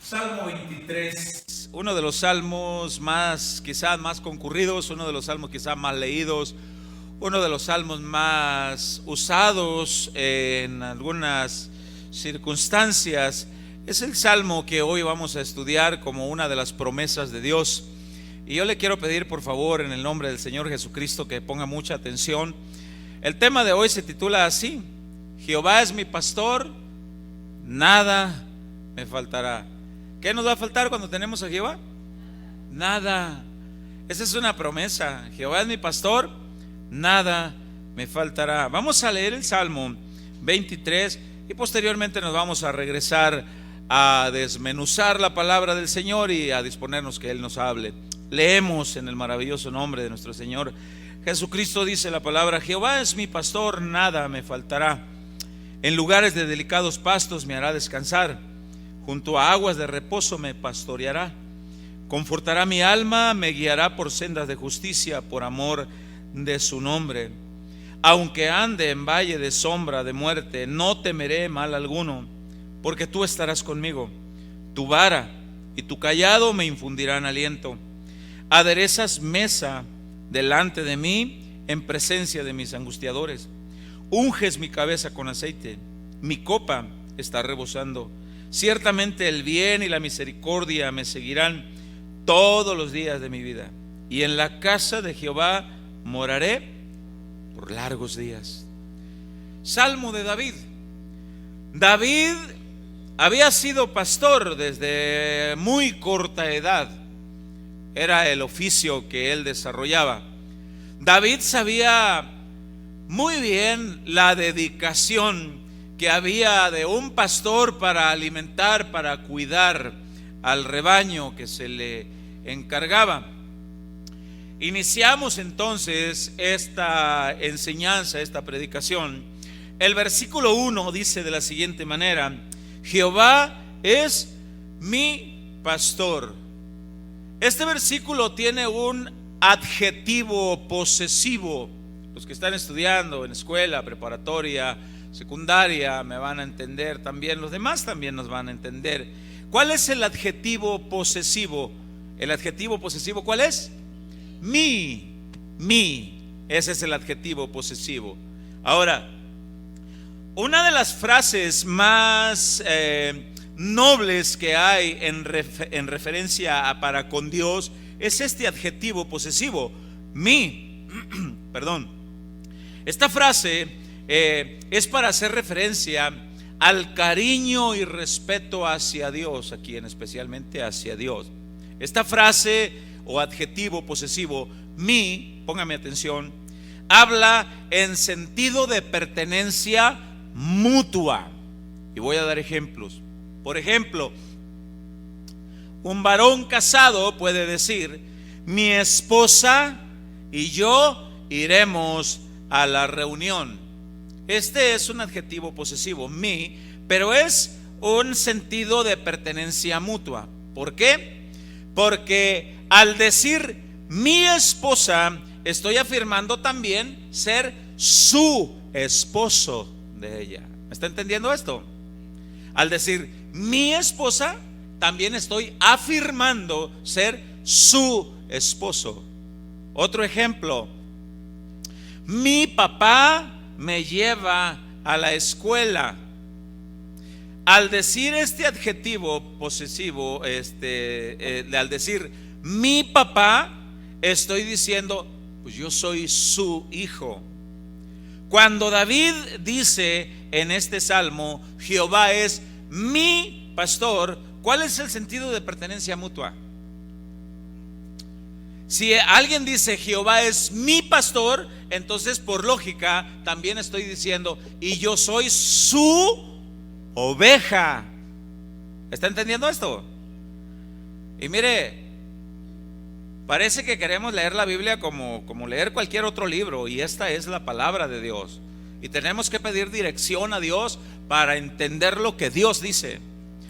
Salmo 23, uno de los salmos quizás más concurridos, uno de los salmos quizás más leídos, uno de los salmos más usados en algunas circunstancias. Es el salmo que hoy vamos a estudiar como una de las promesas de Dios. Y yo le quiero pedir, por favor, en el nombre del Señor Jesucristo, que ponga mucha atención. El tema de hoy se titula así: Jehová es mi pastor, nada me faltará. ¿Qué nos va a faltar cuando tenemos a Jehová? Nada. Esa es una promesa. Jehová es mi pastor, nada me faltará. Vamos a leer el Salmo 23 y posteriormente nos vamos a regresar a desmenuzar la palabra del Señor y a disponernos que Él nos hable. Leemos en el maravilloso nombre de nuestro Señor Jesucristo. Dice la palabra: Jehová es mi pastor, nada me faltará. En lugares de delicados pastos me hará descansar. Junto a aguas de reposo me pastoreará. Confortará mi alma, me guiará por sendas de justicia por amor de su nombre. Aunque ande en valle de sombra de muerte, no temeré mal alguno, porque tú estarás conmigo. Tu vara y tu cayado me infundirán aliento. Aderezas mesa delante de mí en presencia de mis angustiadores. Unges mi cabeza con aceite, mi copa está rebosando. Ciertamente el bien y la misericordia me seguirán todos los días de mi vida, y en la casa de Jehová moraré por largos días. Salmo de David. David había sido pastor desde muy corta edad. Era el oficio que él desarrollaba. David sabía muy bien la dedicación que había de un pastor para alimentar, para cuidar al rebaño que se le encargaba. Iniciamos entonces esta enseñanza, esta predicación. El versículo 1 dice de la siguiente manera: Jehová es mi pastor. Este versículo tiene un adjetivo posesivo. Los que están estudiando en escuela preparatoria, secundaria, me van a entender también, los demás también nos van a entender. ¿Cuál es el adjetivo posesivo? El adjetivo posesivo, ¿cuál es? Mi. Ese es el adjetivo posesivo. Ahora, una de las frases más nobles que hay en referencia para con Dios es este adjetivo posesivo, mi. Perdón. Esta frase es para hacer referencia al cariño y respeto hacia Dios, aquí en especialmente hacia Dios. Esta frase o adjetivo posesivo, mi, póngame atención, habla en sentido de pertenencia mutua. Y voy a dar ejemplos. Por ejemplo, un varón casado puede decir: mi esposa y yo iremos a la reunión. Este es un adjetivo posesivo, mi, pero es un sentido de pertenencia mutua. ¿Por qué? Porque al decir mi esposa, estoy afirmando también ser su esposo de ella. ¿Me está entendiendo esto? Al decir mi esposa, también estoy afirmando ser su esposo. Otro ejemplo: mi papá me lleva a la escuela. Al decir este adjetivo posesivo, al decir mi papá, estoy diciendo, pues yo soy su hijo. Cuando David dice en este salmo, Jehová es mi pastor, ¿cuál es el sentido de pertenencia mutua? Si alguien dice Jehová es mi pastor, entonces por lógica también estoy diciendo, y yo soy su oveja. ¿Está entendiendo esto? Y mire, parece que queremos leer la Biblia como leer cualquier otro libro, y esta es la palabra de Dios. Y tenemos que pedir dirección a Dios para entender lo que Dios dice.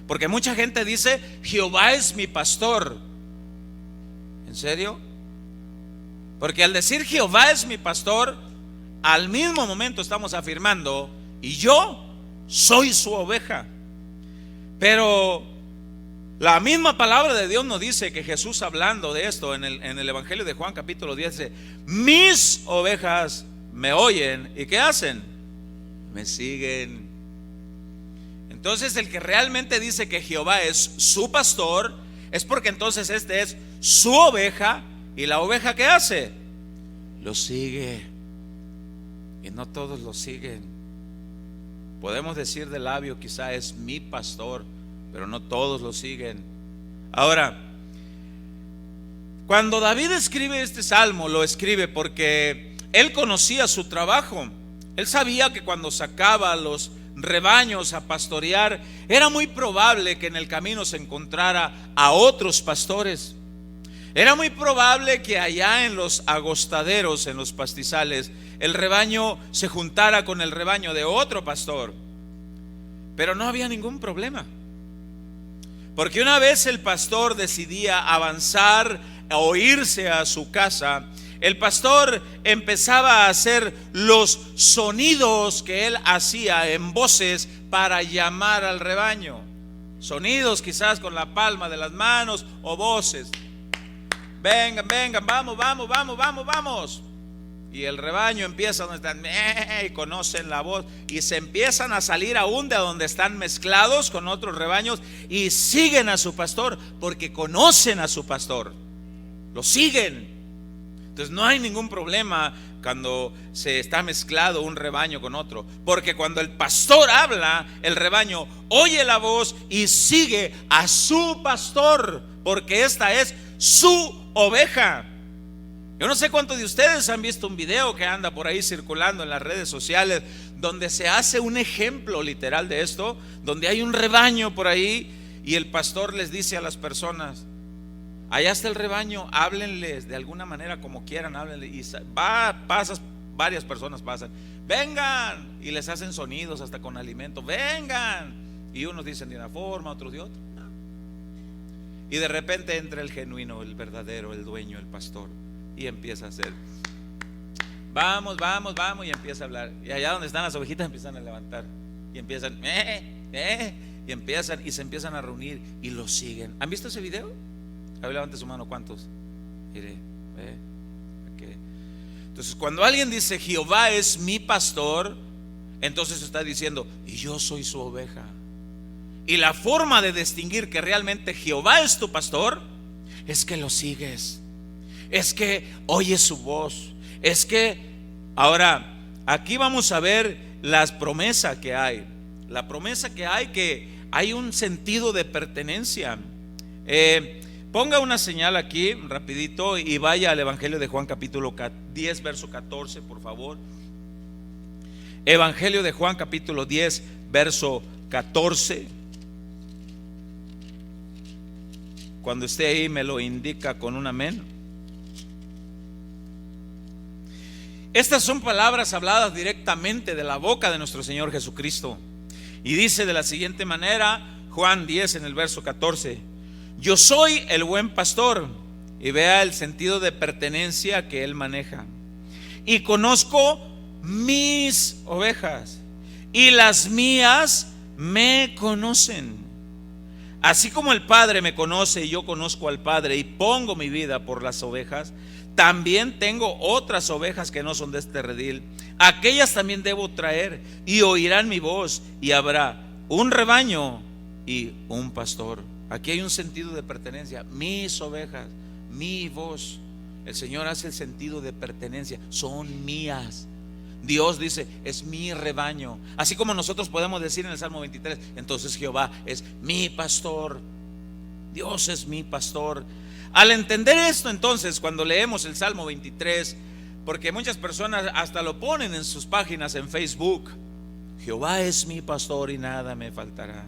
Porque mucha gente dice Jehová es mi pastor. ¿En serio? Porque al decir Jehová es mi pastor, al mismo momento estamos afirmando, y yo soy su oveja. Pero La misma palabra de Dios nos dice que Jesús, hablando de esto en el Evangelio de Juan capítulo 10, dice: mis ovejas me oyen. ¿Y qué hacen? Me siguen. Entonces el que realmente dice que Jehová es su pastor, es porque entonces este es su oveja. ¿Y la oveja qué hace? Lo sigue. Y no todos lo siguen. Podemos decir de labio, quizá es mi pastor, pero no todos lo siguen. Ahora, cuando David escribe este salmo, lo escribe porque él conocía su trabajo. Él sabía que cuando sacaba los rebaños a pastorear, era muy probable que en el camino se encontrara a otros pastores. Era muy probable que allá en los agostaderos, en los pastizales, el rebaño se juntara con el rebaño de otro pastor. Pero no había ningún problema, porque una vez el pastor decidía avanzar o irse a su casa, el pastor empezaba a hacer los sonidos que él hacía en voces para llamar al rebaño. Sonidos quizás con la palma de las manos o voces. Vengan, vengan, vamos, vamos, vamos, vamos, vamos. Y el rebaño empieza donde están, y conocen la voz, y se empiezan a salir aún de donde están mezclados con otros rebaños, y siguen a su pastor porque conocen a su pastor. Lo siguen. Entonces no hay ningún problema cuando se está mezclado un rebaño con otro, porque cuando el pastor habla, el rebaño oye la voz y sigue a su pastor, porque esta es su oveja. Yo no sé cuántos de ustedes han visto un video que anda por ahí circulando en las redes sociales, donde se hace un ejemplo literal de esto, donde hay un rebaño por ahí y el pastor les dice a las personas: allá está el rebaño, háblenles de alguna manera, como quieran, háblenles. Y varias personas pasan, vengan, y les hacen sonidos hasta con alimento, vengan. Y unos dicen de una forma, otros de otra. Y de repente entra el genuino, el verdadero, el dueño, el pastor, y empieza a hacer: vamos, vamos, vamos, y empieza a hablar. Y allá donde están las ovejitas empiezan a levantar y empiezan y empiezan y se empiezan a reunir y lo siguen. ¿Han visto ese video? A ver, levante su mano, ¿cuántos? Mire, okay. Entonces cuando alguien dice Jehová es mi pastor, entonces está diciendo: y yo soy su oveja. Y la forma de distinguir que realmente Jehová es tu pastor es que lo sigues, es que oyes su voz, es que... Ahora, aquí vamos a ver las promesas que hay. La promesa que hay un sentido de pertenencia. Ponga una señal aquí rapidito y vaya al Evangelio de Juan capítulo 10 verso 14, por favor. Evangelio de Juan capítulo 10 verso 14. Cuando esté ahí me lo indica con un amén. Estas son palabras habladas directamente de la boca de nuestro Señor Jesucristo. Y dice de la siguiente manera, Juan 10 en el verso 14: yo soy el buen pastor. Y vea el sentido de pertenencia que él maneja. Y conozco mis ovejas, y las mías me conocen. Así como el Padre me conoce y yo conozco al Padre y pongo mi vida por las ovejas, también tengo otras ovejas que no son de este redil. Aquellas también debo traer, y oirán mi voz, y habrá un rebaño y un pastor. Aquí hay un sentido de pertenencia. Mis ovejas, mi voz. El Señor hace el sentido de pertenencia. Son mías. Dios dice: es mi rebaño. Así como nosotros podemos decir en el Salmo 23, entonces Jehová es mi pastor. Dios es mi pastor. Al entender esto, entonces, cuando leemos el Salmo 23, porque muchas personas hasta lo ponen en sus páginas en Facebook: Jehová es mi pastor y nada me faltará.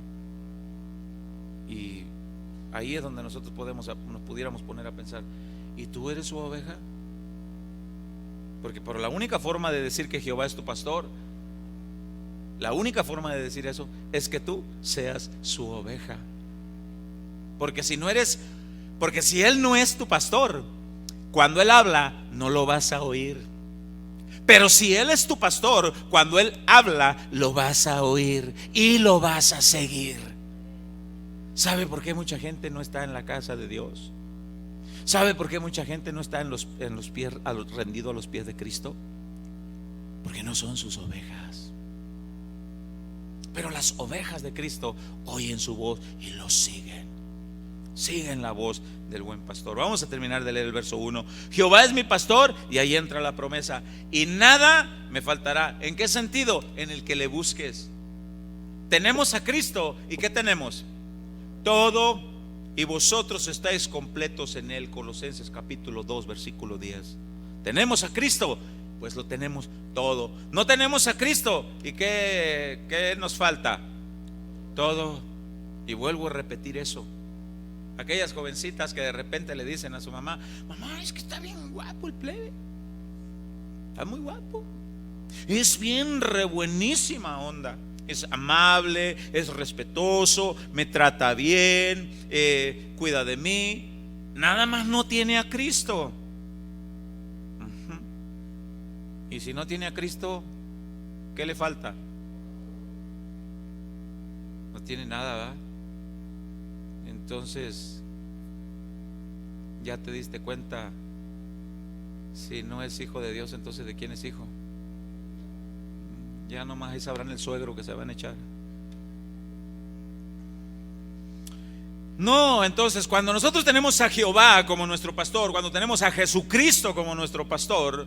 Y ahí es donde nosotros nos pudiéramos poner a pensar: ¿y tú eres su oveja? Porque por la única forma de decir que Jehová es tu pastor, la única forma de decir eso es que tú seas su oveja. Porque si Él no es tu pastor, cuando Él habla no lo vas a oír. Pero si Él es tu pastor, cuando Él habla lo vas a oír y lo vas a seguir. ¿Sabe por qué mucha gente no está en la casa de Dios? ¿Sabe por qué mucha gente no está en los pies, rendido a los pies de Cristo? Porque no son sus ovejas. Pero las ovejas de Cristo oyen su voz y lo siguen. Siguen la voz del buen pastor. Vamos a terminar de leer el verso 1. Jehová es mi pastor, y ahí entra la promesa, y nada me faltará. ¿En qué sentido? En el que le busques. Tenemos a Cristo, ¿y qué tenemos? Todo, y vosotros estáis completos en él. Colosenses capítulo 2 versículo 10. Tenemos a Cristo, pues lo tenemos todo. No tenemos a Cristo, ¿y qué nos falta? Todo. Y vuelvo a repetir eso. Aquellas jovencitas que de repente le dicen a su mamá: mamá, es que está bien guapo el plebe, está muy guapo, es bien re buenísima onda, es amable, es respetuoso, me trata bien, cuida de mí, nada más no tiene a Cristo. Y si no tiene a Cristo, ¿qué le falta? No tiene nada, ¿verdad? Entonces, ya te diste cuenta, si no es hijo de Dios, entonces ¿de quién es hijo? Ya nomás ahí sabrán el suegro que se van a echar. No, entonces cuando nosotros tenemos a Jehová como nuestro pastor, cuando tenemos a Jesucristo como nuestro pastor,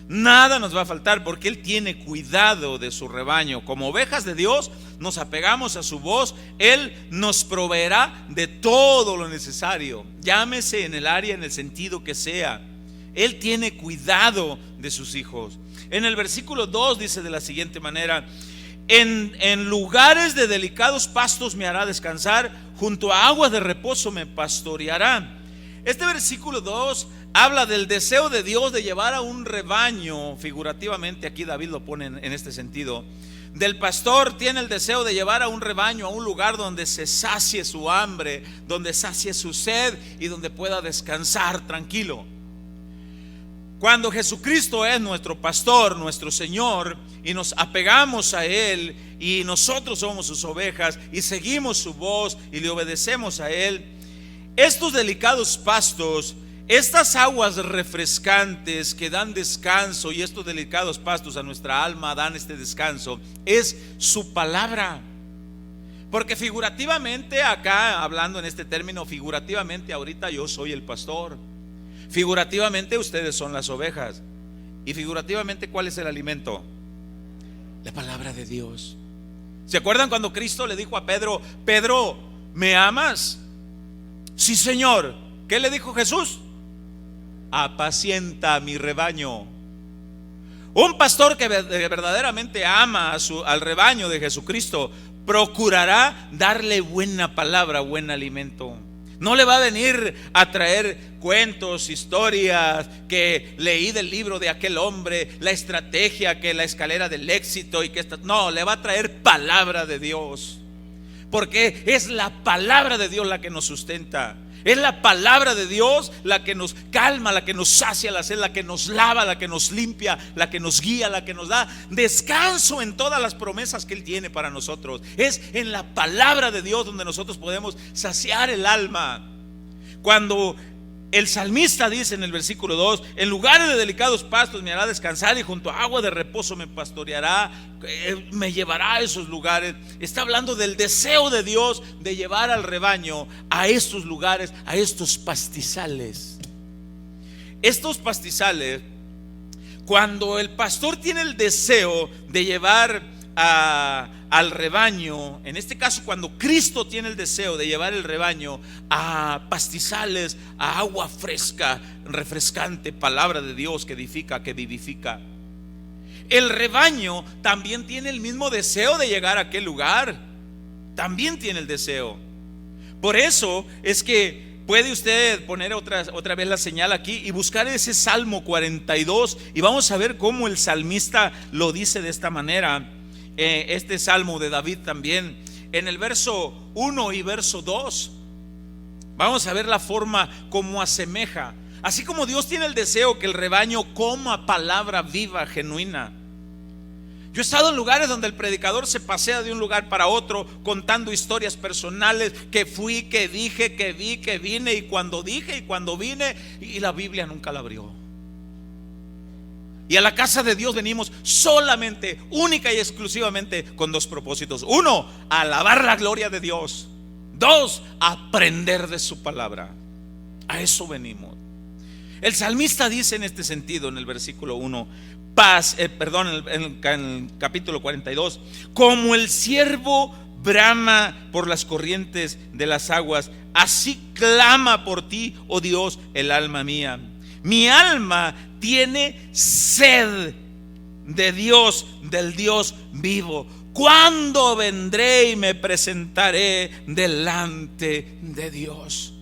nada nos va a faltar, porque Él tiene cuidado de su rebaño. Como ovejas de Dios, nos apegamos a su voz. Él nos proveerá de todo lo necesario, llámese en el área, en el sentido que sea. Él tiene cuidado de sus hijos. En el versículo 2 dice de la siguiente manera: en lugares de delicados pastos me hará descansar, junto a aguas de reposo me pastoreará. Este versículo 2 habla del deseo de Dios de llevar a un rebaño, figurativamente aquí David lo pone en este sentido. Del pastor tiene el deseo de llevar a un rebaño a un lugar donde se sacie su hambre, donde sacie su sed y donde pueda descansar tranquilo. Cuando Jesucristo es nuestro pastor, nuestro Señor, y nos apegamos a Él, y nosotros somos sus ovejas y seguimos su voz y le obedecemos a Él, estos delicados pastos, estas aguas refrescantes que dan descanso, y estos delicados pastos a nuestra alma dan este descanso, es su palabra. Porque figurativamente, acá hablando en este término, figurativamente ahorita yo soy el pastor, figurativamente ustedes son las ovejas, y figurativamente ¿cuál es el alimento? La palabra de Dios. ¿Se acuerdan cuando Cristo le dijo a Pedro: Pedro, ¿me amas? Sí, Señor. ¿Qué le dijo Jesús? Apacienta mi rebaño. Un pastor que verdaderamente ama al rebaño de Jesucristo procurará darle buena palabra, buen alimento. No le va a venir a traer cuentos, historias que leí del libro de aquel hombre, la estrategia, que la escalera del éxito y que no, le va a traer palabra de Dios. Porque es la palabra de Dios la que nos sustenta. Es la palabra de Dios la que nos calma, la que nos sacia la sed, la que nos lava, la que nos limpia, la que nos guía, la que nos da descanso en todas las promesas que Él tiene para nosotros. Es en la palabra de Dios donde nosotros podemos saciar el alma. Cuando el salmista dice en el versículo 2: en lugares de delicados pastos me hará descansar, y junto a agua de reposo me pastoreará, me llevará a esos lugares. Está hablando del deseo de Dios de llevar al rebaño a estos lugares, a estos pastizales. Estos pastizales, cuando el pastor tiene el deseo de llevar al rebaño, en este caso cuando Cristo tiene el deseo de llevar el rebaño a pastizales, a agua fresca, refrescante, palabra de Dios que edifica, que vivifica, el rebaño también tiene el mismo deseo de llegar a aquel lugar. También tiene el deseo. Por eso es que puede usted poner otra vez la señal aquí y buscar ese Salmo 42, y vamos a ver cómo el salmista lo dice de esta manera. Este salmo de David también, en el verso 1 y verso 2, vamos a ver la forma como asemeja. Así como Dios tiene el deseo que el rebaño coma palabra viva, genuina, Yo he estado en lugares donde el predicador se pasea de un lugar para otro contando historias personales, que fui, que dije, que vi, que vine, y cuando dije y cuando vine, y la Biblia nunca la abrió. Y a la casa de Dios venimos solamente, única y exclusivamente con dos propósitos: uno, alabar la gloria de Dios; dos, aprender de su palabra. A eso venimos. El salmista dice en este sentido, en el versículo 1, en el capítulo 42: como el ciervo brama por las corrientes de las aguas, así clama por ti, oh Dios, el alma mía. Mi alma tiene sed de Dios, del Dios vivo. ¿Cuándo vendré y me presentaré delante de Dios?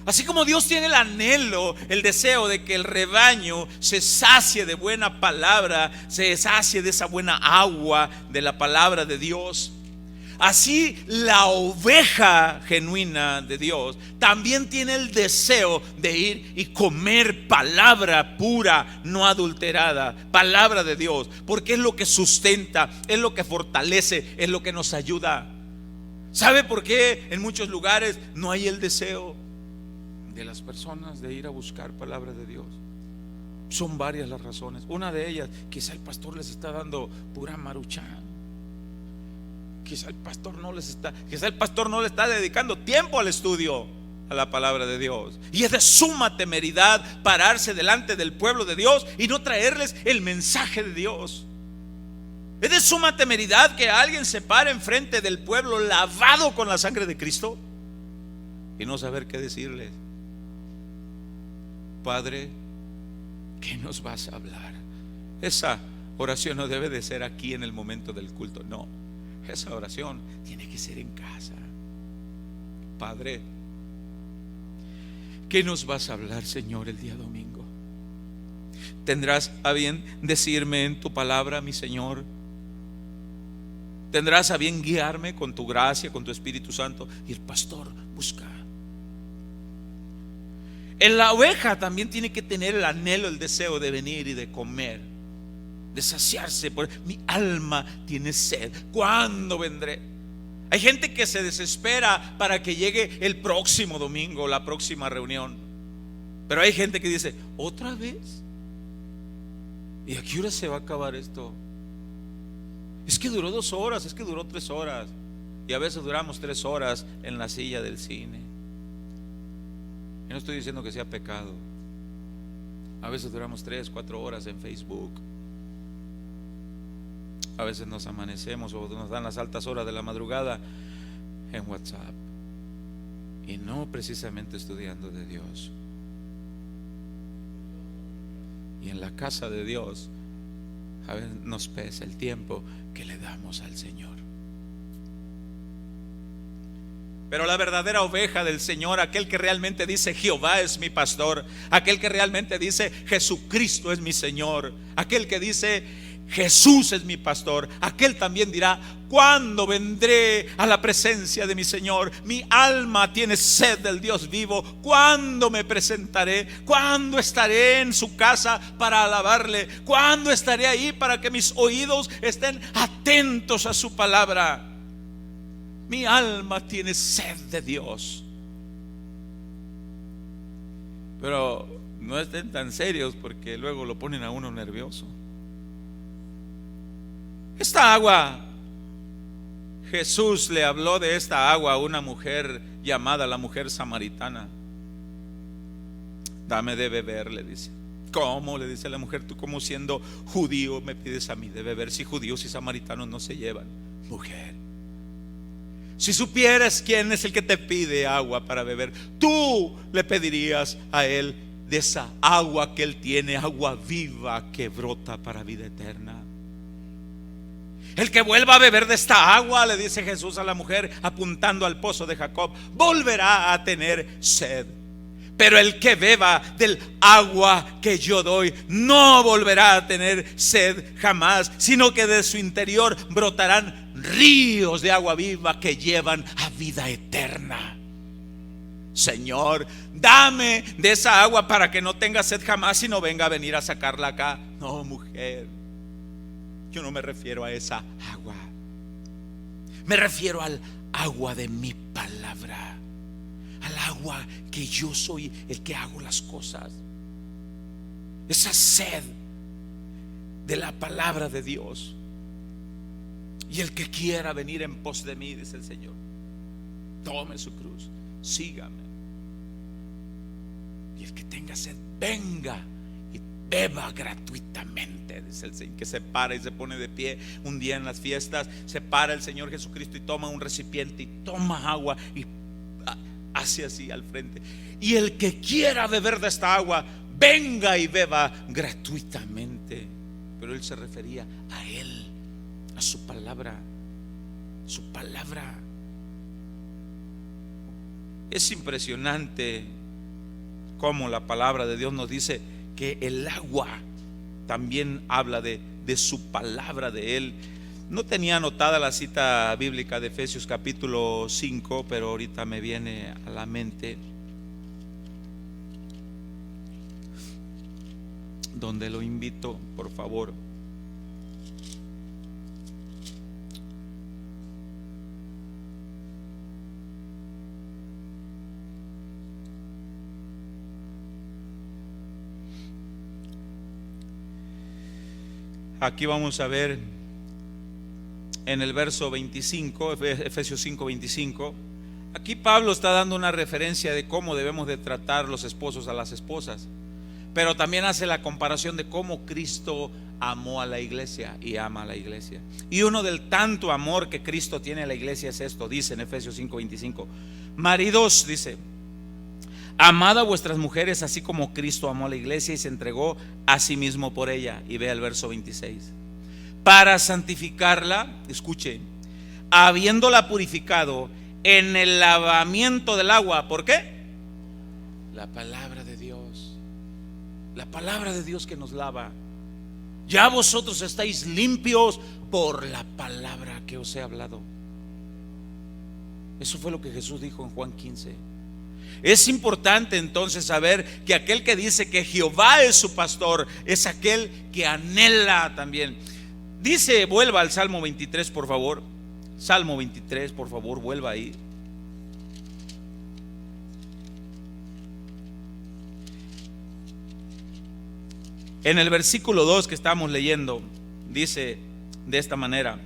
Así como Dios tiene el anhelo, el deseo de que el rebaño se sacie de buena palabra, se sacie de esa buena agua de la palabra de Dios, así la oveja genuina de Dios también tiene el deseo de ir y comer palabra pura, no adulterada, palabra de Dios, porque es lo que sustenta, es lo que fortalece, es lo que nos ayuda. ¿Sabe por qué en muchos lugares no hay el deseo de las personas de ir a buscar palabra de Dios? Son varias las razones. Una de ellas, quizá el pastor les está dando pura maruchan. Quizá el pastor no le está dedicando tiempo al estudio, a la palabra de Dios. Y es de suma temeridad pararse delante del pueblo de Dios y no traerles el mensaje de Dios. Es de suma temeridad que alguien se pare enfrente del pueblo lavado con la sangre de Cristo y no saber qué decirles. Padre, ¿qué nos vas a hablar? Esa oración no debe de ser aquí en el momento del culto, no. Esa oración tiene que ser en casa. Padre, ¿qué nos vas a hablar, Señor, el día domingo? ¿Tendrás a bien decirme en tu palabra, mi Señor? ¿Tendrás a bien guiarme con tu gracia, con tu Espíritu Santo? Y el pastor busca. En la oveja también tiene que tener el anhelo, el deseo de venir y de comer, de saciarse. Mi alma tiene sed. ¿Cuándo vendré? Hay gente que se desespera para que llegue el próximo domingo, la próxima reunión. Pero hay gente que dice: ¿otra vez? ¿Y a qué hora se va a acabar esto? Es que duró 2 horas, es que duró 3 horas. Y a veces duramos 3 horas en la silla del cine. Y no estoy diciendo que sea pecado. A veces duramos 3, 4 horas en Facebook. A veces nos amanecemos o nos dan las altas horas de la madrugada en WhatsApp, y no precisamente estudiando de Dios. Y en la casa de Dios a veces nos pesa el tiempo que le damos al Señor. Pero la verdadera oveja del Señor, aquel que realmente dice: Jehová es mi pastor, aquel que realmente dice: Jesucristo es mi Señor, aquel que dice: Jesús es mi pastor, aquel también dirá: ¿cuándo vendré a la presencia de mi Señor? Mi alma tiene sed del Dios vivo. ¿Cuándo me presentaré? ¿Cuándo estaré en su casa para alabarle? ¿Cuándo estaré ahí para que mis oídos estén atentos a su palabra? Mi alma tiene sed de Dios. Pero no estén tan serios, porque luego lo ponen a uno nervioso. Esta agua, Jesús le habló de esta agua a una mujer llamada la mujer samaritana. Dame de beber, le dice. ¿Cómo? Le dice la mujer. Tú, como siendo judío, me pides a mí de beber, si judíos y samaritanos no se llevan. Mujer, si supieras quién es el que te pide agua para beber, tú le pedirías a él de esa agua que él tiene, agua viva que brota para vida eterna. El que vuelva a beber de esta agua, le dice Jesús a la mujer, apuntando al pozo de Jacob, volverá a tener sed. Pero el que beba del agua que yo doy no volverá a tener sed jamás, sino que de su interior brotarán ríos de agua viva que llevan a vida eterna. Señor, dame de esa agua para que no tenga sed jamás y no venga a venir a sacarla acá. No, mujer, yo no me refiero a esa agua. Me refiero al agua de mi palabra, al agua que yo soy el que hago las cosas. Esa sed de la palabra de Dios. Y el que quiera venir en pos de mí, dice el Señor, tome su cruz, sígame. Y el que tenga sed, venga y beba gratuitamente, dice el Señor. Que se para y se pone de pie un día en las fiestas, se para el Señor Jesucristo y toma un recipiente y toma agua y hace así al frente. Y el que quiera beber de esta agua, venga y beba gratuitamente. Pero él se refería a él, a su palabra. Su palabra. Es impresionante cómo la palabra de Dios nos dice que el agua también habla de su palabra, de él. No tenía anotada la cita bíblica de Efesios capítulo 5, pero ahorita me viene a la mente, donde lo invito, por favor. Aquí vamos a ver en el verso 25, Efesios 5, 25. Aquí Pablo está dando una referencia de cómo debemos de tratar los esposos a las esposas, pero también hace la comparación de cómo Cristo amó a la iglesia y ama a la iglesia. Y uno del tanto amor que Cristo tiene a la iglesia es esto, dice en Efesios 5, 25. Maridos, dice, amad a vuestras mujeres así como Cristo amó a la iglesia y se entregó a sí mismo por ella. Y vea el verso 26. Para santificarla, escuche, habiéndola purificado en el lavamiento del agua. ¿Por qué? La palabra de Dios. La palabra de Dios que nos lava. Ya vosotros estáis limpios por la palabra que os he hablado. Eso fue lo que Jesús dijo en Juan 15. Es importante entonces saber que aquel que dice que Jehová es su pastor es aquel que anhela también. Dice, vuelva al Salmo 23, por favor. Salmo 23, por favor, vuelva ahí. En el versículo 2 que estamos leyendo, dice de esta manera: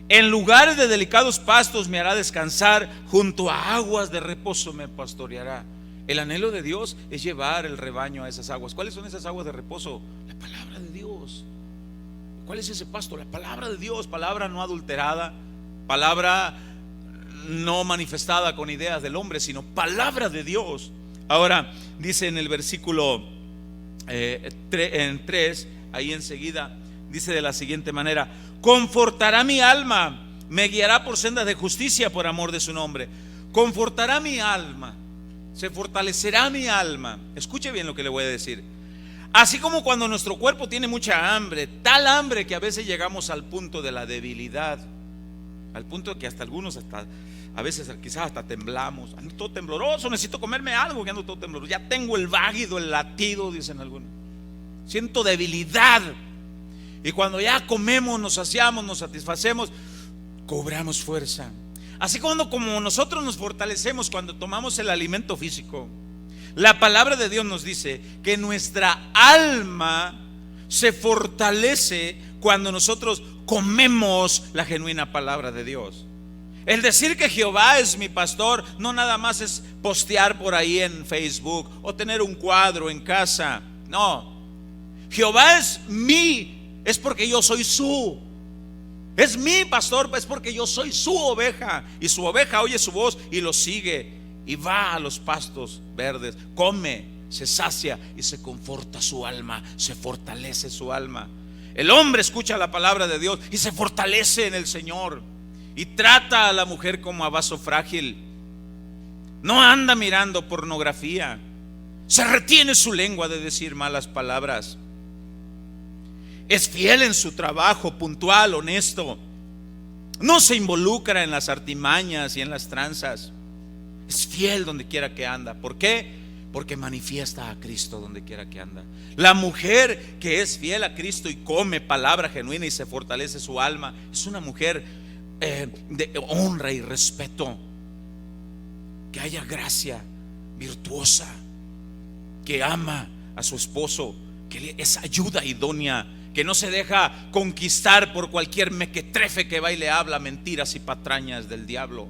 en lugares de delicados pastos me hará descansar, junto a aguas de reposo me pastoreará. El anhelo de Dios es llevar el rebaño a esas aguas. ¿Cuáles son esas aguas de reposo? La palabra de Dios. ¿Cuál es ese pasto? La palabra de Dios, palabra no adulterada, palabra no manifestada con ideas del hombre, sino palabra de Dios. Ahora dice en el versículo 3, ahí enseguida, dice de la siguiente manera: confortará mi alma, me guiará por sendas de justicia por amor de su nombre. Confortará mi alma, se fortalecerá mi alma. Escuche bien lo que le voy a decir. Así como cuando nuestro cuerpo tiene mucha hambre, tal hambre que a veces llegamos al punto de la debilidad, al punto de que hasta algunos a veces quizás hasta temblamos. Ando todo tembloroso, necesito comerme algo, que ando todo tembloroso. Ya tengo el váguido, el latido, dicen algunos. Siento debilidad. Y cuando ya comemos, nos saciamos, nos satisfacemos, cobramos fuerza. Así como nosotros nos fortalecemos cuando tomamos el alimento físico, la palabra de Dios nos dice que nuestra alma se fortalece cuando nosotros comemos la genuina palabra de Dios. El decir que Jehová es mi pastor no nada más es postear por ahí en Facebook o tener un cuadro en casa. No, Jehová es porque yo soy su. Es mi pastor, es porque yo soy su oveja. Y su oveja oye su voz y lo sigue. Y va a los pastos verdes, come, se sacia y se conforta su alma, se fortalece su alma. El hombre escucha la palabra de Dios y se fortalece en el Señor. Y trata a la mujer como a vaso frágil. No anda mirando pornografía. Se retiene su lengua de decir malas palabras. Es fiel en su trabajo, puntual, honesto. No se involucra en las artimañas y en las tranzas. Es fiel donde quiera que anda. ¿Por qué? porque manifiesta a Cristo donde quiera que anda. La mujer que es fiel a Cristo y come palabra genuina y se fortalece su alma, es una mujer de honra y respeto, que haya gracia, virtuosa, que ama a su esposo, que es ayuda idónea, que no se deja conquistar por cualquier mequetrefe que va y le habla mentiras y patrañas del diablo.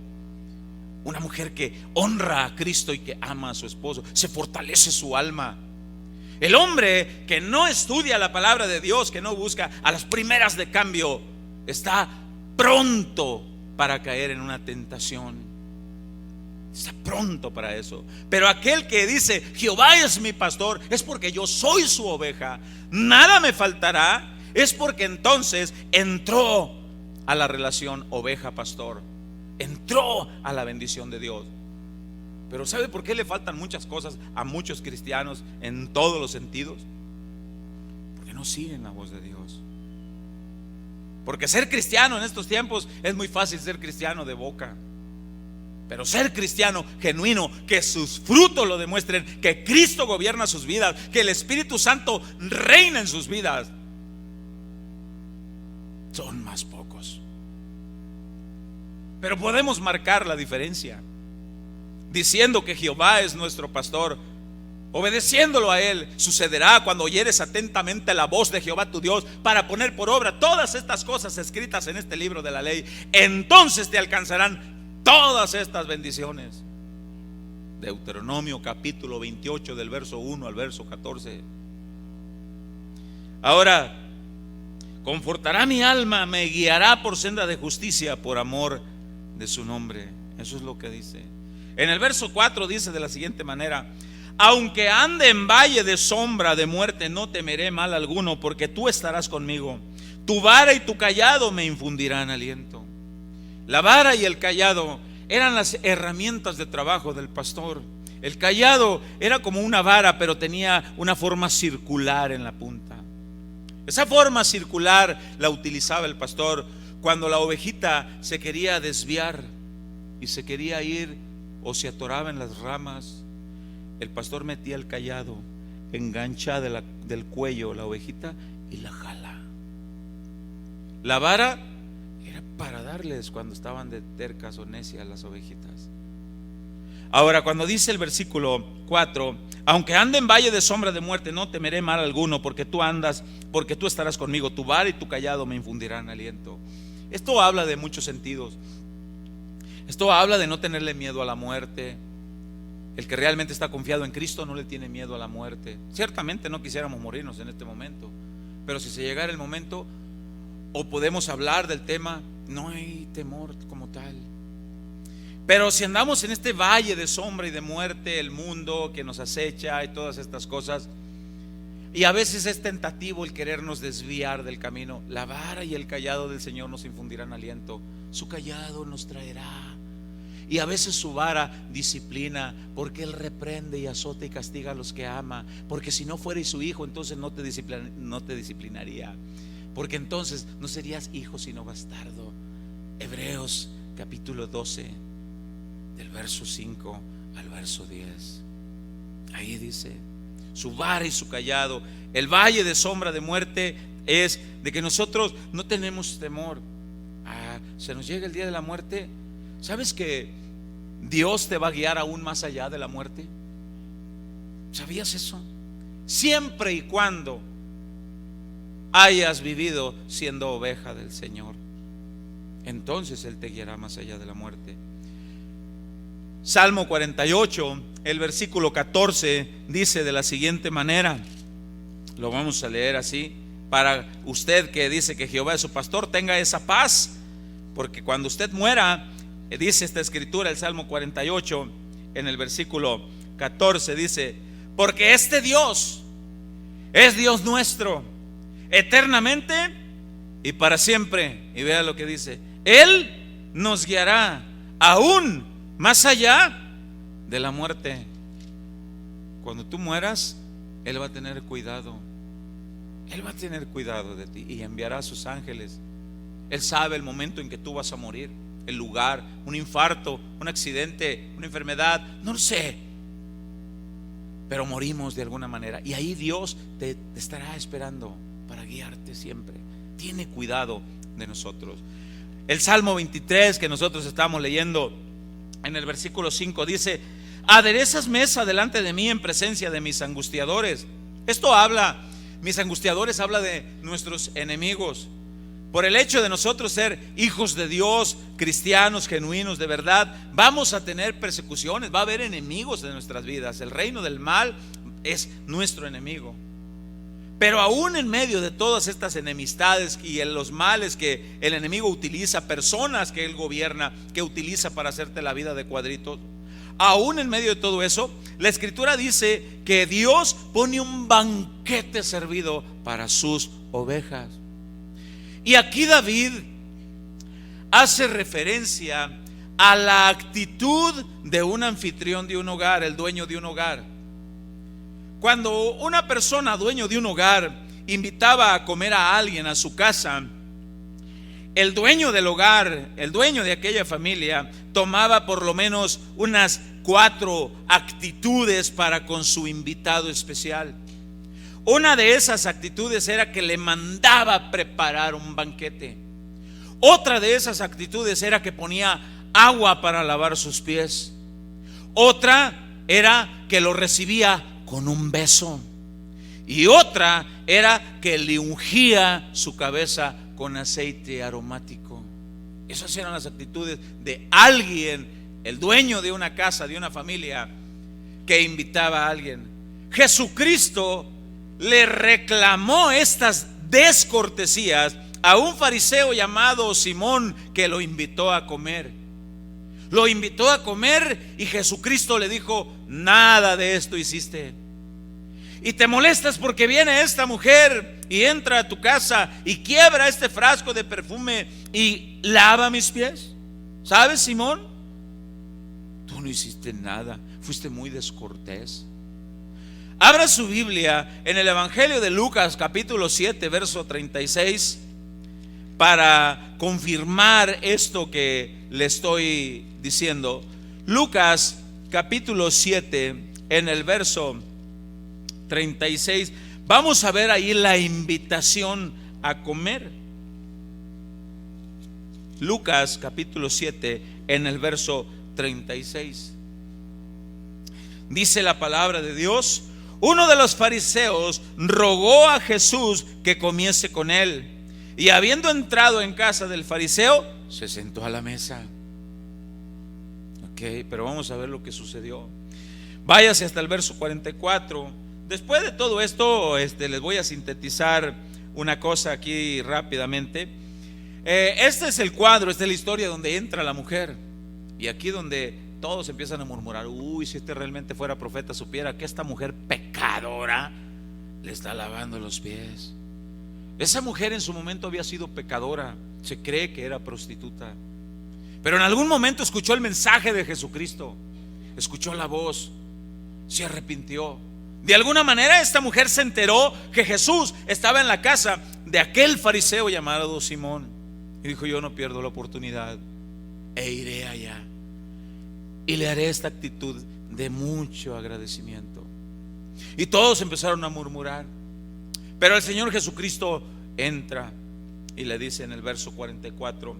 Una mujer que honra a Cristo y que ama a su esposo, se fortalece su alma. El hombre que no estudia la palabra de Dios, que no busca a las primeras de cambio, está pronto para caer en una tentación. Está pronto para eso. Pero aquel que dice: Jehová es mi pastor, es porque yo soy su oveja, nada me faltará, es porque entonces entró a la relación oveja-pastor, entró a la bendición de Dios. Pero ¿sabe por qué le faltan muchas cosas a muchos cristianos en todos los sentidos? Porque no siguen la voz de Dios. Porque ser cristiano en estos tiempos es muy fácil, ser cristiano de boca. Pero ser cristiano genuino, que sus frutos lo demuestren, que Cristo gobierna sus vidas, que el Espíritu Santo reina en sus vidas, son más pocos. Pero podemos marcar la diferencia diciendo que Jehová es nuestro pastor, obedeciéndolo a Él. Sucederá cuando oyeres atentamente la voz de Jehová tu Dios para poner por obra todas estas cosas escritas en este libro de la ley. Entonces te alcanzarán todas estas bendiciones. Deuteronomio capítulo 28 del verso 1 al verso 14. Ahora, confortará mi alma, me guiará por senda de justicia por amor de su nombre. Eso es lo que dice. En el verso 4 dice de la siguiente manera: aunque ande en valle de sombra de muerte, no temeré mal alguno, porque tú estarás conmigo. Tu vara y tu cayado me infundirán aliento. La vara y el cayado eran las herramientas de trabajo del pastor. El cayado era como una vara, pero tenía una forma circular en la punta. Esa forma circular la utilizaba el pastor cuando la ovejita se quería desviar y se quería ir o se atoraba en las ramas. El pastor metía el cayado, engancha del cuello la ovejita y la jala. La vara era para darles cuando estaban de tercas o necias las ovejitas. Ahora, cuando dice el versículo 4: aunque ande en valle de sombra de muerte, no temeré mal alguno, porque tú estarás conmigo, tu vara y tu cayado me infundirán aliento. Esto habla de muchos sentidos. Esto habla de no tenerle miedo a la muerte. El que realmente está confiado en Cristo no le tiene miedo a la muerte. Ciertamente no quisiéramos morirnos en este momento, pero si se llegara el momento, o podemos hablar del tema, no hay temor como tal. Pero si andamos en este valle de sombra y de muerte, el mundo que nos acecha y todas estas cosas, y a veces es tentativo el querernos desviar del camino, la vara y el cayado del Señor nos infundirán aliento. Su cayado nos traerá, y a veces su vara disciplina, porque Él reprende y azota y castiga a los que ama. Porque si no fuerais su hijo, entonces no te disciplinaría, porque entonces no serías hijo sino bastardo. Hebreos capítulo 12 del verso 5 al verso 10. Ahí dice: su vara y su cayado. El valle de sombra de muerte es de que nosotros no tenemos temor. Se nos llega el día de la muerte. ¿Sabes que Dios te va a guiar aún más allá de la muerte? ¿Sabías eso? Siempre y cuando hayas vivido siendo oveja del Señor, entonces Él te guiará más allá de la muerte. Salmo 48, el versículo 14 dice de la siguiente manera, lo vamos a leer así, para usted que dice que Jehová es su pastor, tenga esa paz, porque cuando usted muera, dice esta escritura, el Salmo 48 en el versículo 14 dice: porque este Dios es Dios nuestro eternamente y para siempre. Y vea lo que dice: Él nos guiará aún más allá de la muerte. Cuando tú mueras, Él va a tener cuidado. Él va a tener cuidado de ti y enviará a sus ángeles. Él sabe el momento en que tú vas a morir, el lugar, un infarto, un accidente, una enfermedad, no lo sé. pero morimos de alguna manera. Y ahí Dios te estará esperando para guiarte siempre. Tiene cuidado de nosotros. El Salmo 23 que nosotros estamos leyendo en el versículo 5 dice: aderezas mesa delante de mí en presencia de mis angustiadores. Esto habla, mis angustiadores, habla de nuestros enemigos. Por el hecho de nosotros ser hijos de Dios, cristianos genuinos de verdad, vamos a tener persecuciones, va a haber enemigos en nuestras vidas. El reino del mal es nuestro enemigo. Pero aún en medio de todas estas enemistades y en los males que el enemigo utiliza, personas que él gobierna, que utiliza para hacerte la vida de cuadritos, aún en medio de todo eso, la Escritura dice que Dios pone un banquete servido para sus ovejas. Y aquí David hace referencia a la actitud de un anfitrión de un hogar, el dueño de un hogar. Cuando una persona, dueño de un hogar, invitaba a comer a alguien a su casa, el dueño del hogar, el dueño de aquella familia, tomaba por lo menos unas 4 actitudes para con su invitado especial. Una de esas actitudes era que le mandaba preparar un banquete. Otra de esas actitudes era que ponía agua para lavar sus pies. Otra era que lo recibía con un beso. Y otra era que le ungía su cabeza con aceite aromático. Esas eran las actitudes de alguien, el dueño de una casa, de una familia, que invitaba a alguien. Jesucristo le reclamó estas descortesías a un fariseo llamado Simón, que lo invitó a comer. Lo invitó a comer y Jesucristo le dijo: nada de esto hiciste. Y te molestas porque viene esta mujer y entra a tu casa y quiebra este frasco de perfume y lava mis pies. ¿Sabes, Simón? Tú no hiciste nada, fuiste muy descortés. Abra su Biblia en el Evangelio de Lucas, capítulo 7, verso 36, para confirmar esto que le estoy diciendo. Lucas, capítulo 7, en el verso 36. Vamos a ver ahí la invitación a comer. Lucas, capítulo 7, en el verso 36. Dice la palabra de Dios: uno de los fariseos rogó a Jesús que comiese con él, y habiendo entrado en casa del fariseo, se sentó a la mesa. Ok, pero vamos a ver lo que sucedió. Váyase hasta el verso 44. Después de todo esto, les voy a sintetizar una cosa aquí rápidamente. Este es el cuadro, esta es la historia donde entra la mujer, y aquí donde todos empiezan a murmurar: uy, si este realmente fuera profeta, supiera que esta mujer pecadora le está lavando los pies. Esa mujer en su momento había sido pecadora, se cree que era prostituta, pero en algún momento escuchó el mensaje de Jesucristo, escuchó la voz, se arrepintió. De alguna manera esta mujer se enteró que Jesús estaba en la casa de aquel fariseo llamado Simón, y dijo: yo no pierdo la oportunidad e iré allá y le haré esta actitud de mucho agradecimiento. Y todos empezaron a murmurar, pero el Señor Jesucristo entra y le dice en el verso 44: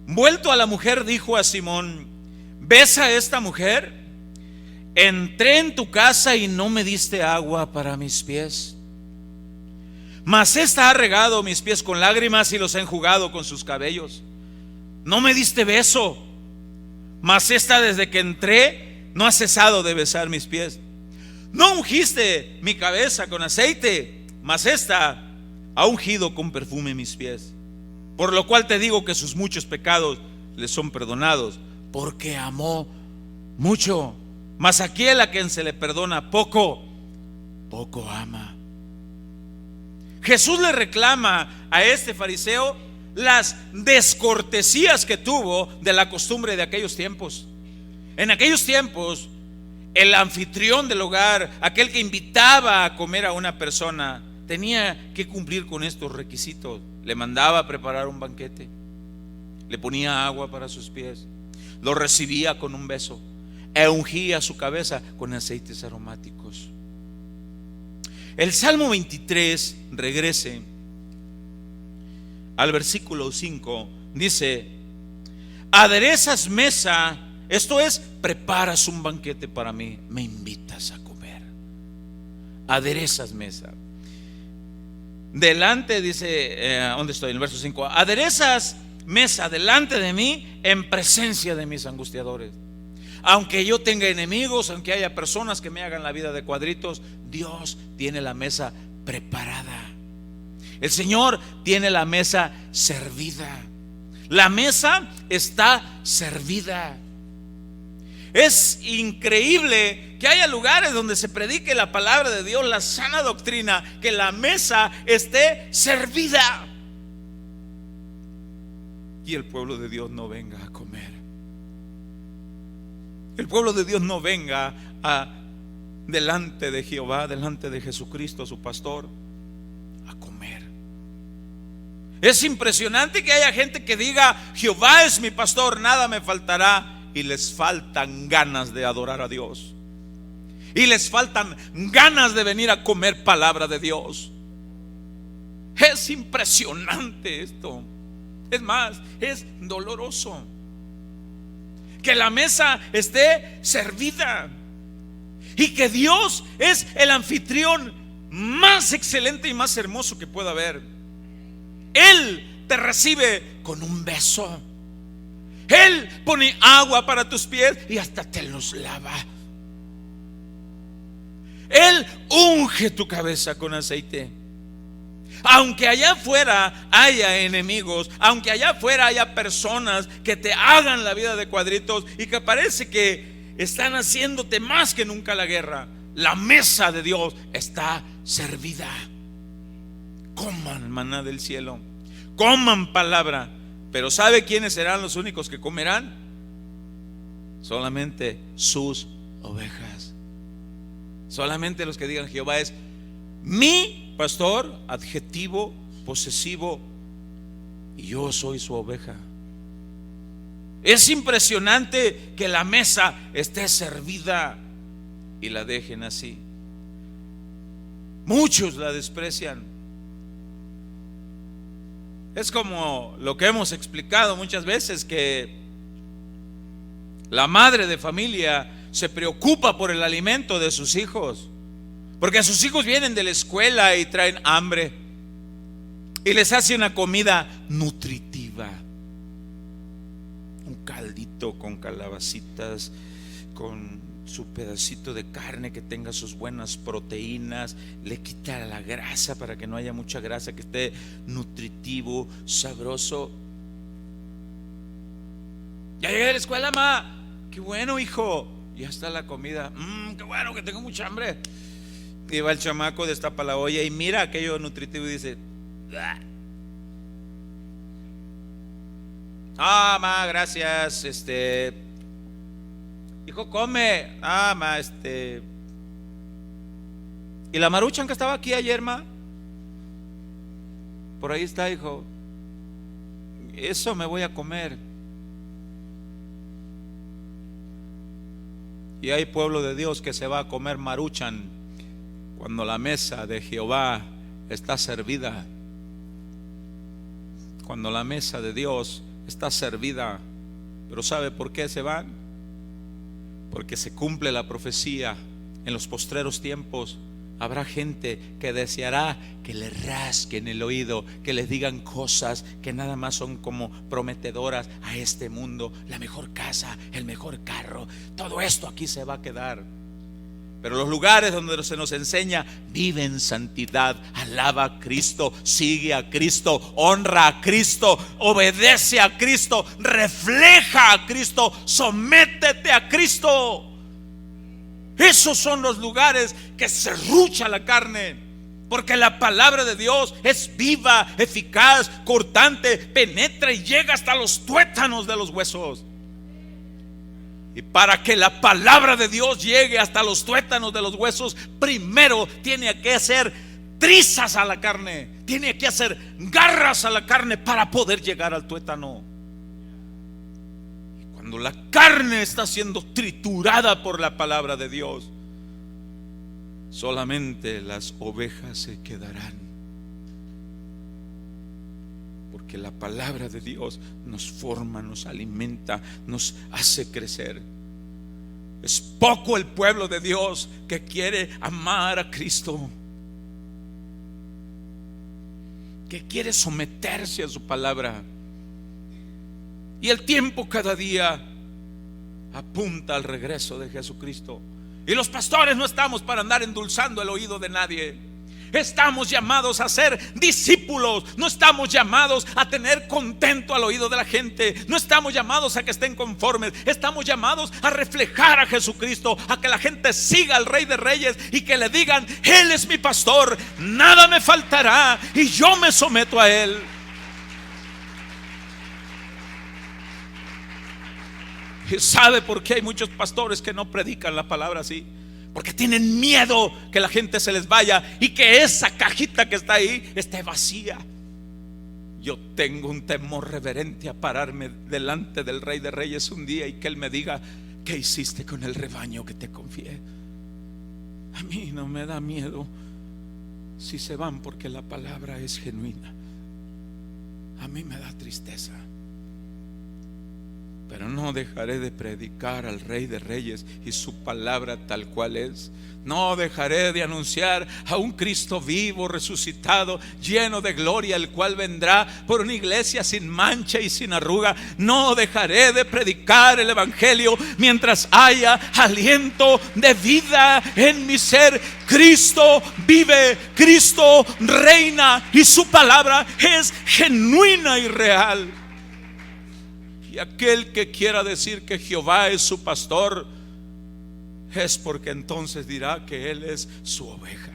vuelto a la mujer, dijo a Simón: ¿ves a esta mujer? Entré en tu casa y no me diste agua para mis pies, mas esta ha regado mis pies con lágrimas y los ha enjugado con sus cabellos. No me diste beso, mas esta desde que entré no ha cesado de besar mis pies. No ungiste mi cabeza con aceite, mas esta ha ungido con perfume mis pies. Por lo cual te digo que sus muchos pecados le son perdonados, porque amó mucho. Mas aquel a quien se le perdona poco, poco ama. Jesús le reclama a este fariseo las descortesías que tuvo de la costumbre de aquellos tiempos. En aquellos tiempos, el anfitrión del hogar, aquel que invitaba a comer a una persona, tenía que cumplir con estos requisitos. Le mandaba a preparar un banquete, le ponía agua para sus pies, lo recibía con un beso. e ungía su cabeza con aceites aromáticos. El Salmo 23, regrese al versículo 5, dice: aderezas mesa, esto es, preparas un banquete para mí, me invitas a comer. Aderezas mesa. Delante, dice, ¿dónde estoy? En el verso 5: aderezas mesa delante de mí en presencia de mis angustiadores. Aunque yo tenga enemigos, aunque haya personas que me hagan la vida de cuadritos, Dios tiene la mesa preparada. El Señor tiene la mesa servida. La mesa está servida. Es increíble que haya lugares donde se predique la palabra de Dios, la sana doctrina, que la mesa esté servida y el pueblo de Dios no venga a comer. El pueblo de Dios no venga delante de Jehová, delante de Jesucristo, su pastor, a comer. Es impresionante que haya gente que diga: Jehová es mi pastor, nada me faltará, y les faltan ganas de adorar a Dios, y les faltan ganas de venir a comer palabra de Dios. Es impresionante esto. Es más, es doloroso que la mesa esté servida y que Dios es el anfitrión más excelente y más hermoso que pueda haber. Él te recibe con un beso. Él pone agua para tus pies y hasta te los lava. Él unge tu cabeza con aceite. Aunque allá afuera haya enemigos, aunque allá afuera haya personas que te hagan la vida de cuadritos y que parece que están haciéndote más que nunca la guerra, la mesa de Dios está servida. Coman maná del cielo, coman palabra. Pero ¿sabe quiénes serán los únicos que comerán? Solamente sus ovejas. Solamente los que digan: Jehová es mi pastor, adjetivo posesivo, y yo soy su oveja. Es impresionante que la mesa esté servida y la dejen así. Muchos la desprecian. Es como lo que hemos explicado muchas veces, que la madre de familia se preocupa por el alimento de sus hijos, porque sus hijos vienen de la escuela y traen hambre, y les hace una comida nutritiva, un caldito con calabacitas, con su pedacito de carne que tenga sus buenas proteínas, le quita la grasa para que no haya mucha grasa, que esté nutritivo, sabroso. Ya llegué de la escuela, ma. Qué bueno, hijo. Ya está la comida. Qué bueno, que tengo mucha hambre. Y va el chamaco, destapa la olla y mira aquello nutritivo y dice: ma, gracias. Hijo, come. Ma, ¿y la maruchan que estaba aquí ayer, ma? Por ahí está, hijo. Eso me voy a comer. Y hay pueblo de Dios que se va a comer maruchan cuando la mesa de Jehová está servida. Cuando la mesa de Dios está servida. Pero ¿sabe por qué se van? Porque se cumple la profecía. En los postreros tiempos habrá gente que deseará que le rasquen el oído, que les digan cosas que nada más son como prometedoras a este mundo. La mejor casa, el mejor carro, todo esto aquí se va a quedar. Pero los lugares donde se nos enseña: vive en santidad, alaba a Cristo, sigue a Cristo, honra a Cristo, obedece a Cristo, refleja a Cristo, sométete a Cristo. Esos son los lugares que se rucha la carne, porque la palabra de Dios es viva, eficaz, cortante, penetra y llega hasta los tuétanos de los huesos. Y para que la palabra de Dios llegue hasta los tuétanos de los huesos, primero tiene que hacer trizas a la carne, tiene que hacer garras a la carne para poder llegar al tuétano. Y cuando la carne está siendo triturada por la palabra de Dios. Solamente las ovejas se quedarán, porque la palabra de Dios nos forma, nos alimenta, nos hace crecer. Es poco el pueblo de Dios que quiere amar a Cristo, que quiere someterse a su palabra. Y el tiempo cada día apunta al regreso de Jesucristo. Y los pastores no estamos para andar endulzando el oído de nadie. Estamos llamados a ser discípulos. No estamos llamados a tener contento al oído de la gente. No estamos llamados a que estén conformes. Estamos llamados a reflejar a Jesucristo, a que la gente siga al Rey de Reyes y que le digan: Él es mi pastor, nada me faltará y yo me someto a Él. ¿Y sabe por qué hay muchos pastores que no predican la palabra así? Porque tienen miedo que la gente se les vaya y que esa cajita que está ahí esté vacía. Yo tengo un temor reverente a pararme delante del Rey de Reyes un día y que Él me diga: ¿qué hiciste con el rebaño que te confié? A mí no me da miedo si se van, porque la palabra es genuina. A mí me da tristeza, pero no dejaré de predicar al Rey de Reyes y su palabra tal cual es. No dejaré de anunciar a un Cristo vivo, resucitado, lleno de gloria, el cual vendrá por una iglesia sin mancha y sin arruga. No dejaré de predicar el evangelio mientras haya aliento de vida en mi ser. Cristo vive, Cristo reina y su palabra es genuina y real. Y aquel que quiera decir que Jehová es su pastor, es porque entonces dirá que Él es su oveja.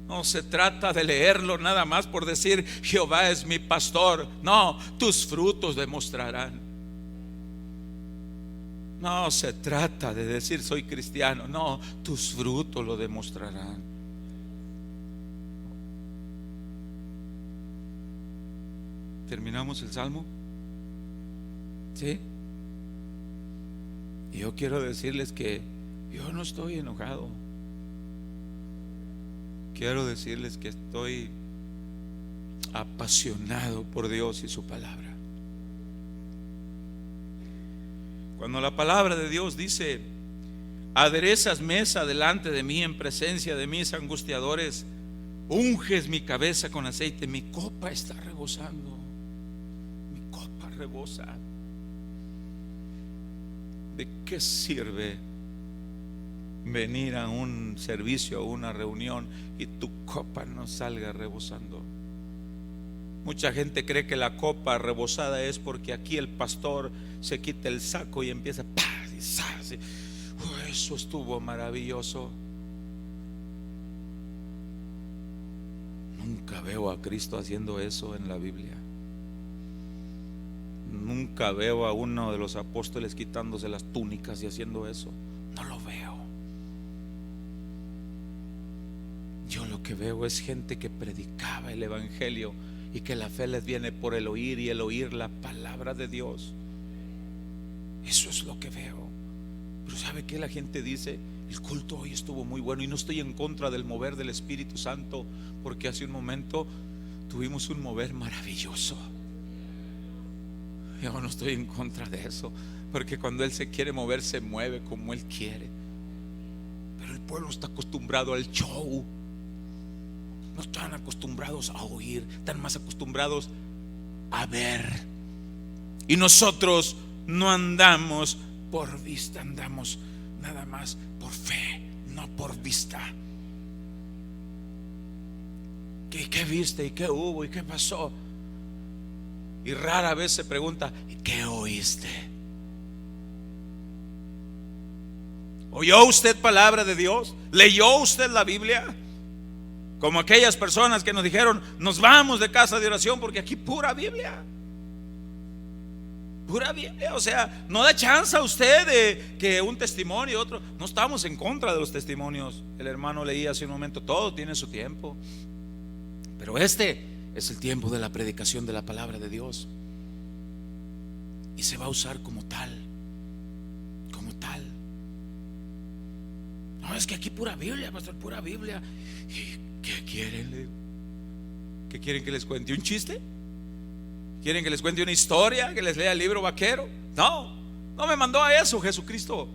No se trata de leerlo nada más por decir: Jehová es mi pastor. No, tus frutos demostrarán. No se trata de decir: soy cristiano. No, tus frutos lo demostrarán. ¿Terminamos el salmo? ¿Sí? Y yo quiero decirles que yo no estoy enojado. Quiero decirles que estoy apasionado por Dios y su palabra. Cuando la palabra de Dios dice: aderezas mesa delante de mí en presencia de mis angustiadores, unges mi cabeza con aceite, mi copa está rebosando. Mi copa rebosa. ¿De qué sirve venir a un servicio, a una reunión, y tu copa no salga rebosando? Mucha gente cree que la copa rebosada es porque aquí el pastor se quita el saco y empieza eso estuvo maravilloso. Nunca veo a Cristo haciendo eso en la Biblia. Nunca veo a uno de los apóstoles quitándose las túnicas y haciendo eso. No lo veo. Yo lo que veo es gente que predicaba el evangelio y que la fe les viene por el oír y el oír la palabra de Dios. Eso es lo que veo. Pero ¿sabe qué? La gente dice: el culto hoy estuvo muy bueno. Y no estoy en contra del mover del Espíritu Santo, porque hace un momento tuvimos un mover maravilloso. Yo no estoy en contra de eso, porque cuando Él se quiere mover, se mueve como Él quiere. Pero el pueblo está acostumbrado al show. No están acostumbrados a oír, están más acostumbrados a ver. Y nosotros no andamos por vista, andamos nada más por fe, no por vista. ¿Qué viste? ¿Y qué hubo? ¿Y qué pasó? Y rara vez se pregunta: ¿y qué oíste? ¿Oyó usted palabra de Dios? ¿Leyó usted la Biblia? Como aquellas personas que nos dijeron: nos vamos de casa de oración porque aquí pura Biblia. Pura Biblia. O sea, no da chance a usted de que un testimonio y otro. No estamos en contra de los testimonios. El hermano leía hace un momento: todo tiene su tiempo. Pero este es el tiempo de la predicación de la palabra de Dios. y se va a usar como tal. Como tal. No, es que aquí pura Biblia, pastor, pura Biblia. ¿Y qué quieren? ¿Qué quieren que les cuente? ¿Un chiste? ¿Quieren que les cuente una historia? ¿Que les lea el libro vaquero? No, no me mandó a eso Jesucristo.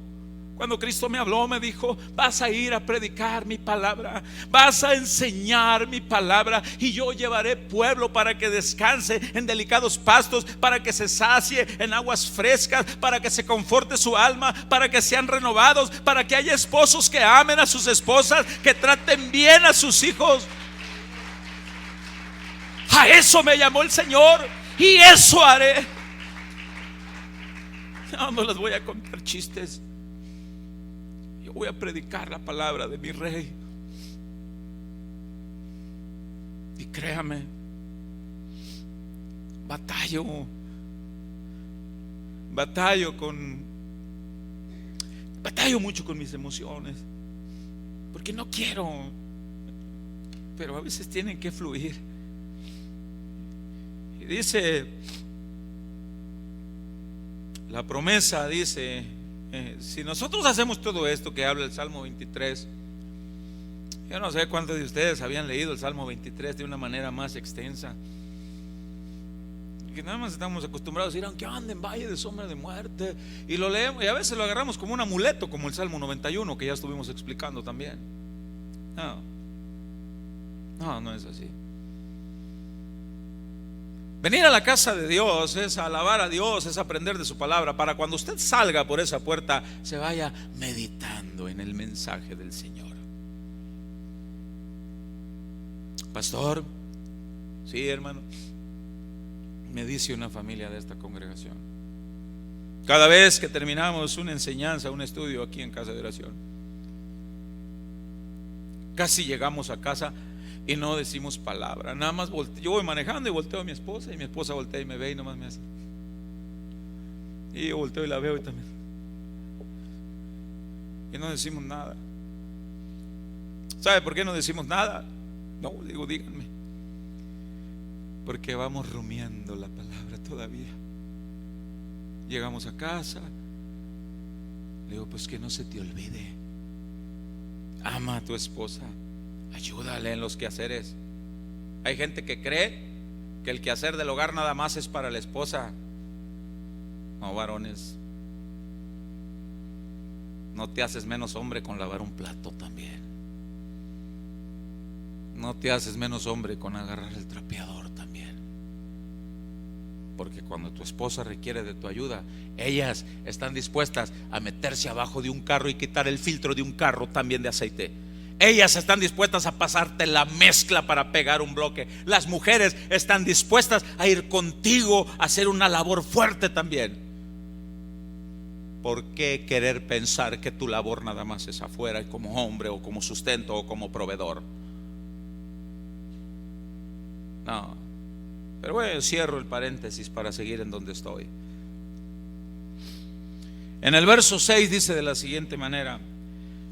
Cuando Cristo me habló, me dijo: vas a ir a predicar mi palabra, vas a enseñar mi palabra, y yo llevaré pueblo para que descanse en delicados pastos, para que se sacie en aguas frescas, para que se conforte su alma, para que sean renovados, para que haya esposos que amen a sus esposas, que traten bien a sus hijos. A eso me llamó el Señor, y eso haré. No les voy a contar chistes. Yo voy a predicar la palabra de mi Rey. Y créame, batallo mucho con mis emociones, porque no quiero, pero a veces tienen que fluir. Y dice la promesa, dice: si nosotros hacemos todo esto que habla el Salmo 23, yo no sé cuántos de ustedes habían leído el Salmo 23 de una manera más extensa, que nada más estamos acostumbrados a decir: aunque ande en valle de sombra de muerte, y lo leemos y a veces lo agarramos como un amuleto, como el Salmo 91 que ya estuvimos explicando también. No es así. Venir a la casa de Dios es alabar a Dios, es aprender de su palabra, para cuando usted salga por esa puerta se vaya meditando en el mensaje del Señor. Pastor, sí, hermano, me dice una familia de esta congregación, cada vez que terminamos una enseñanza, un estudio aquí en Casa de Oración, casi llegamos a casa y no decimos palabra, nada más yo voy manejando y volteo a mi esposa, y mi esposa voltea y me ve y nomás me hace, y yo volteo y la veo y también, y no decimos nada. ¿Sabe por qué no decimos nada? No, digo, díganme. Porque vamos rumiando la palabra todavía. Llegamos a casa, le digo: pues que no se te olvide, ama a tu esposa, ayúdale en los quehaceres. Hay gente que cree que el quehacer del hogar nada más es para la esposa. No, varones, no te haces menos hombre con lavar un plato también. No te haces menos hombre con agarrar el trapeador también. Porque cuando tu esposa requiere de tu ayuda, ellas están dispuestas a meterse abajo de un carro y quitar el filtro de un carro también de aceite. Ellas están dispuestas a pasarte la mezcla para pegar un bloque. Las mujeres están dispuestas a ir contigo a hacer una labor fuerte también. ¿Por qué querer pensar que tu labor nada más es afuera, como hombre, o como sustento, o como proveedor? No. Pero bueno, cierro el paréntesis para seguir en donde estoy. En el verso 6 dice de la siguiente manera: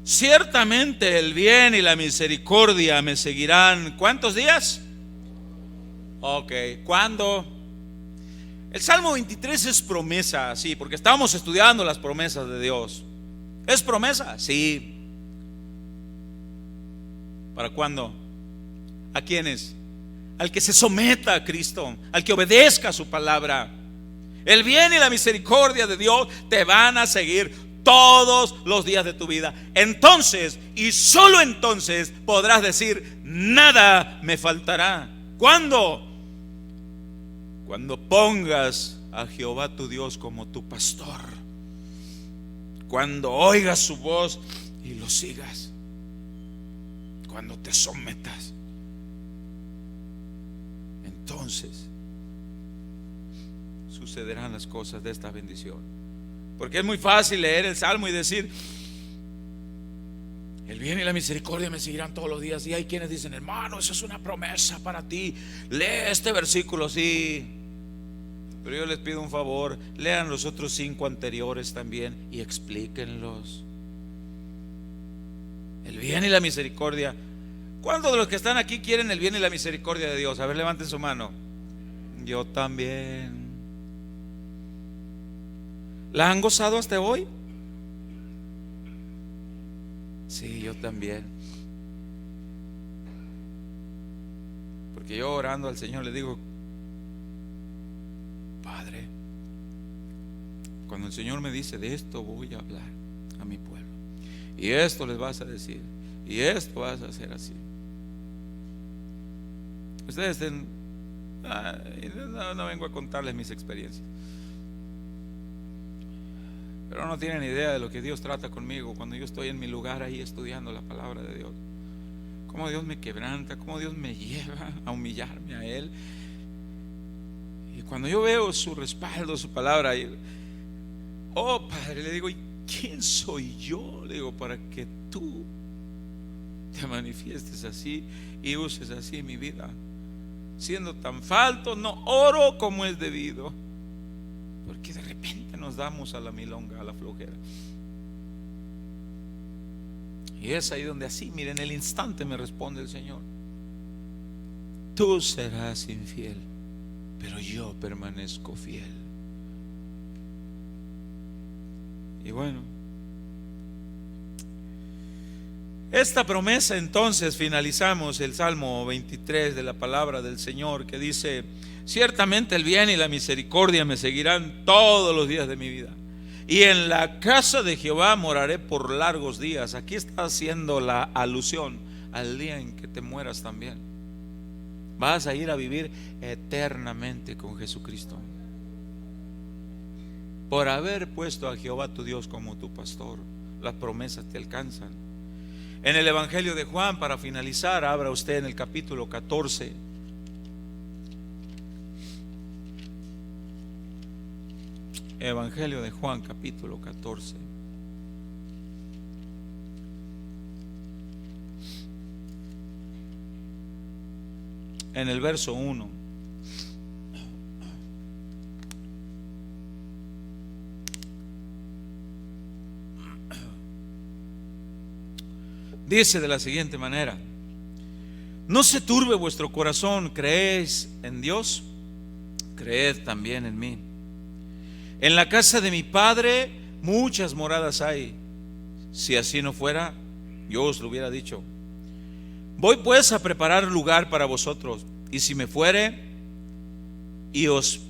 ciertamente el bien y la misericordia me seguirán. ¿Cuántos días? Ok, ¿cuándo? El Salmo 23 es promesa, sí, porque estábamos estudiando las promesas de Dios. ¿Es promesa? Sí. ¿Para cuándo? ¿A quiénes? Al que se someta a Cristo, al que obedezca a su palabra. El bien y la misericordia de Dios te van a seguir todos los días de tu vida. Entonces, y solo entonces, podrás decir: nada me faltará. ¿Cuándo? Cuando pongas a Jehová tu Dios como tu pastor, cuando oigas su voz y lo sigas, cuando te sometas, entonces sucederán las cosas de esta bendición. Porque es muy fácil leer el Salmo y decir: el bien y la misericordia me seguirán todos los días. Y hay quienes dicen: hermano, eso es una promesa para ti, lee este versículo. Sí, pero yo les pido un favor: lean los otros 5 anteriores también y explíquenlos. El bien y la misericordia. ¿Cuántos de los que están aquí quieren el bien y la misericordia de Dios? A ver, levanten su mano. Yo también. ¿La han gozado hasta hoy? Sí, yo también. Porque yo orando al Señor le digo: Padre, cuando el Señor me dice de esto voy a hablar a mi pueblo, y esto les vas a decir, y esto vas a hacer así. Ustedes no vengo a contarles mis experiencias, pero no tienen idea de lo que Dios trata conmigo cuando yo estoy en mi lugar ahí estudiando la palabra de Dios. Cómo Dios me quebranta, cómo Dios me lleva a humillarme a Él. Y cuando yo veo su respaldo, su palabra, oh Padre, le digo: ¿y quién soy yo? Le digo, para que tú te manifiestes así y uses así mi vida. Siendo tan falto, no oro como es debido, porque de repente nos damos a la milonga, a la flojera. Y es ahí donde así, miren, en el instante me responde el Señor: tú serás infiel, pero yo permanezco fiel. Y bueno, esta promesa, entonces finalizamos el Salmo 23 de la palabra del Señor, que dice: ciertamente el bien y la misericordia me seguirán todos los días de mi vida, y en la casa de Jehová moraré por largos días. Aquí está haciendo la alusión al día en que te mueras también. Vas a ir a vivir eternamente con Jesucristo, por haber puesto a Jehová tu Dios como tu pastor. Las promesas te alcanzan. En el Evangelio de Juan, para finalizar, abra usted en el capítulo 14. Evangelio de Juan, capítulo 14. En el verso 1. Dice de la siguiente manera: no se turbe vuestro corazón, creéis en Dios, creed también en mí. En la casa de mi Padre muchas moradas hay. Si así no fuera, yo os lo hubiera dicho. Voy pues a preparar lugar para vosotros. Y si me fuere y os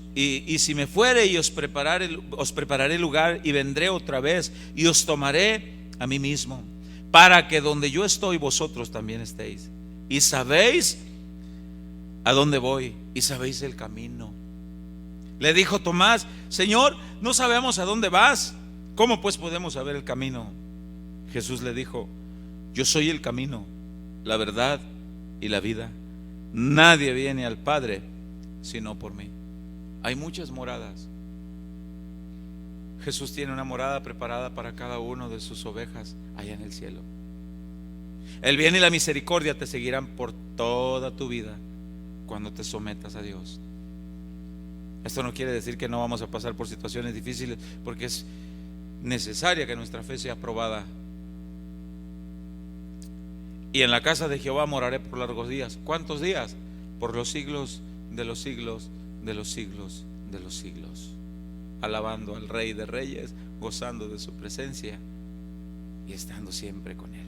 prepararé lugar, y vendré otra vez y os tomaré a mí mismo, para que donde yo estoy vosotros también estéis. Y sabéis a dónde voy, y sabéis el camino. Le dijo Tomás: Señor, no sabemos a dónde vas, ¿cómo pues podemos saber el camino? Jesús le dijo: yo soy el camino, la verdad y la vida. Nadie viene al Padre sino por mí. Hay muchas moradas. Jesús tiene una morada preparada para cada uno de sus ovejas allá en el cielo. El bien y la misericordia te seguirán por toda tu vida cuando te sometas a Dios. Esto no quiere decir que no vamos a pasar por situaciones difíciles, porque es necesaria que nuestra fe sea probada. Y en la casa de Jehová moraré por largos días. ¿Cuántos días? Por los siglos de los siglos de los siglos de los siglos, alabando al Rey de Reyes, gozando de su presencia y estando siempre con Él.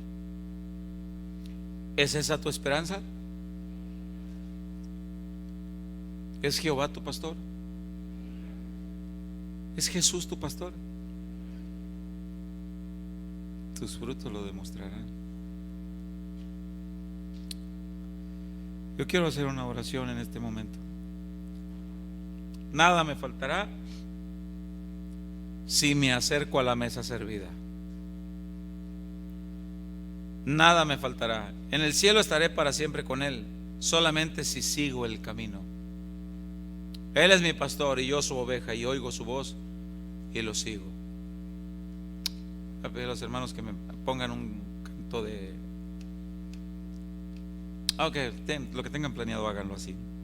¿Es esa tu esperanza? ¿Es Jehová tu pastor? ¿Es Jesús tu pastor? Tus frutos lo demostrarán. Yo quiero hacer una oración en este momento. Nada me faltará si me acerco a la mesa servida. Nada me faltará. En el cielo estaré para siempre con Él, solamente si sigo el camino. Él es mi pastor y yo su oveja, y oigo su voz y lo sigo. Voy a pedir a los hermanos que me pongan un canto de... Ok, lo que tengan planeado háganlo así.